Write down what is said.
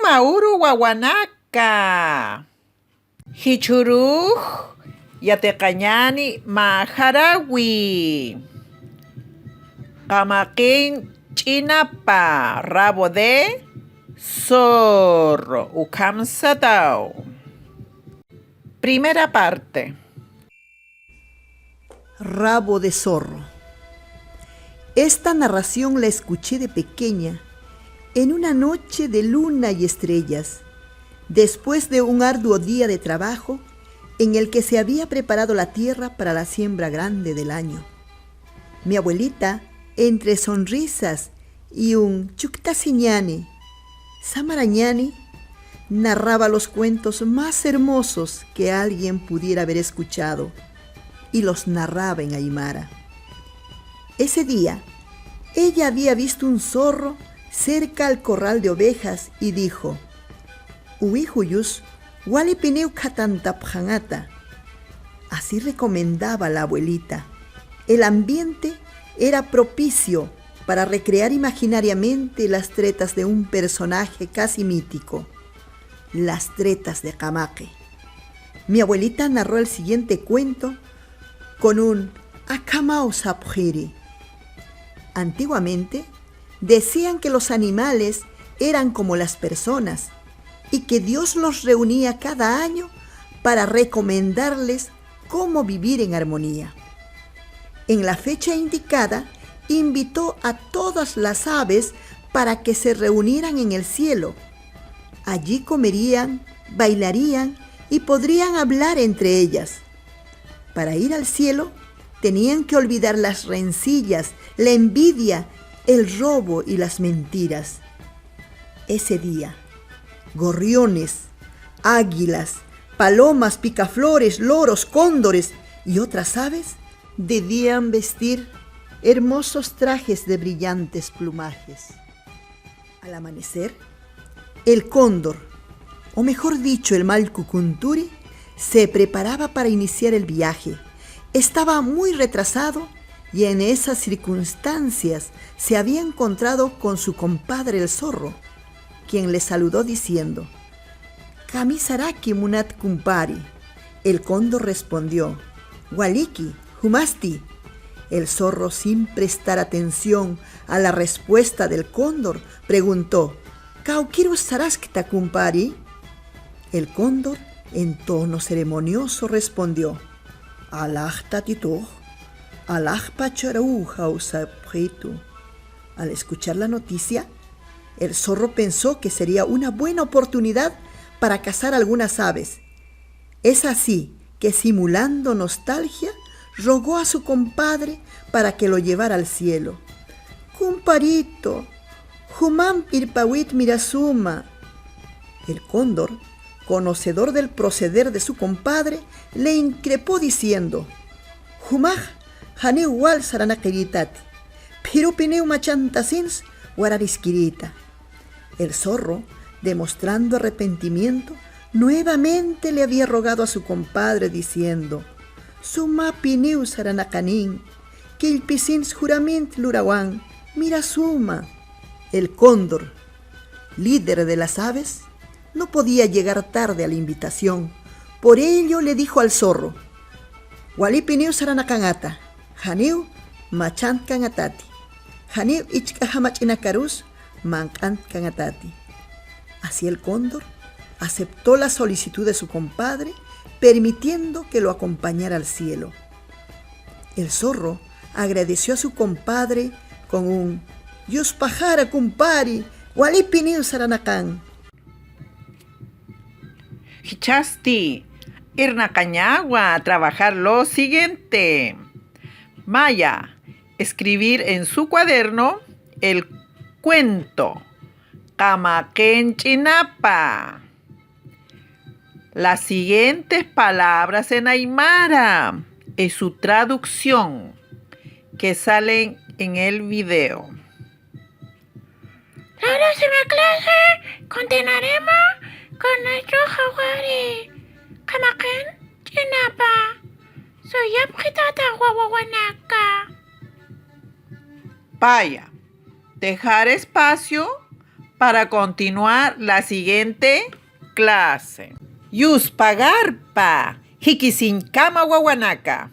mauru wawanaka. Hichuruj yateqañani majarawi. Qamakin chinapa rabo de zorro. Ukamsatao. Primera parte. Rabo de zorro. Esta narración la escuché de pequeña, en una noche de luna y estrellas, después de un arduo día de trabajo en el que se había preparado la tierra para la siembra grande del año. Mi abuelita, entre sonrisas y un chuctasiñani, samarañani, narraba los cuentos más hermosos que alguien pudiera haber escuchado, y los narraba en aymara. Ese día, ella había visto un zorro cerca al corral de ovejas y dijo: "Uihuyus, walipineu katantapjanata". Así recomendaba la abuelita. El ambiente era propicio para recrear imaginariamente las tretas de un personaje casi mítico, las tretas de Camaque. Mi abuelita narró el siguiente cuento con un "Akamao sapjiri". Antiguamente, decían que los animales eran como las personas y que Dios los reunía cada año para recomendarles cómo vivir en armonía. En la fecha indicada, invitó a todas las aves para que se reunieran en el cielo. Allí comerían, bailarían y podrían hablar entre ellas. Para ir al cielo, tenían que olvidar las rencillas, la envidia, el robo y las mentiras. Ese día, gorriones, águilas, palomas, picaflores, loros, cóndores y otras aves debían vestir hermosos trajes de brillantes plumajes. Al amanecer, el cóndor, o mejor dicho, el malcucunturi, se preparaba para iniciar el viaje. Estaba muy retrasado y en esas circunstancias se había encontrado con su compadre el zorro, quien le saludó diciendo: "Kamisaraki munat kumpari". El cóndor respondió: "Waliki, humasti". El zorro, sin prestar atención a la respuesta del cóndor, preguntó: "Kaukiru saraskta kumpari". El cóndor, en tono ceremonioso, respondió: "Alaj tatituj, alaj pacharuja usapjitu". Al escuchar la noticia, el zorro pensó que sería una buena oportunidad para cazar algunas aves. Es así que, simulando nostalgia, rogó a su compadre para que lo llevara al cielo. "Comparito, humam irpawit mirasuma". El cóndor, conocedor del proceder de su compadre, le increpó diciendo: "Humaj, haneu wal saranakiritati, pero pineu machantasins guarariskirita". El zorro, demostrando arrepentimiento, nuevamente le había rogado a su compadre diciendo: "Suma pineu saranakanin, que el pisins jurament lurawan, mira suma". El cóndor, líder de las aves, no podía llegar tarde a la invitación. Por ello le dijo al zorro: "Walipineu saranakanata, haneu machant kangatati, haneu ichkahamachinakarus mankant kangatati". Así el cóndor aceptó la solicitud de su compadre, permitiendo que lo acompañara al cielo. El zorro agradeció a su compadre con un "Yuspajara kumpari, walipineu saranakan". Hichasti, Irnacañagua, trabajar lo siguiente. Maya, escribir en su cuaderno el cuento Camaquén Chinapa. Las siguientes palabras en aymara y su traducción que salen en el video. La próxima clase continuaremos con nuestro jaguari. Camaquén Chinapa. Soy Abjitata Guaguaguanaca. Vaya, dejar espacio para continuar la siguiente clase. Yuspagarpa, Hikisin Kama Wawanaka.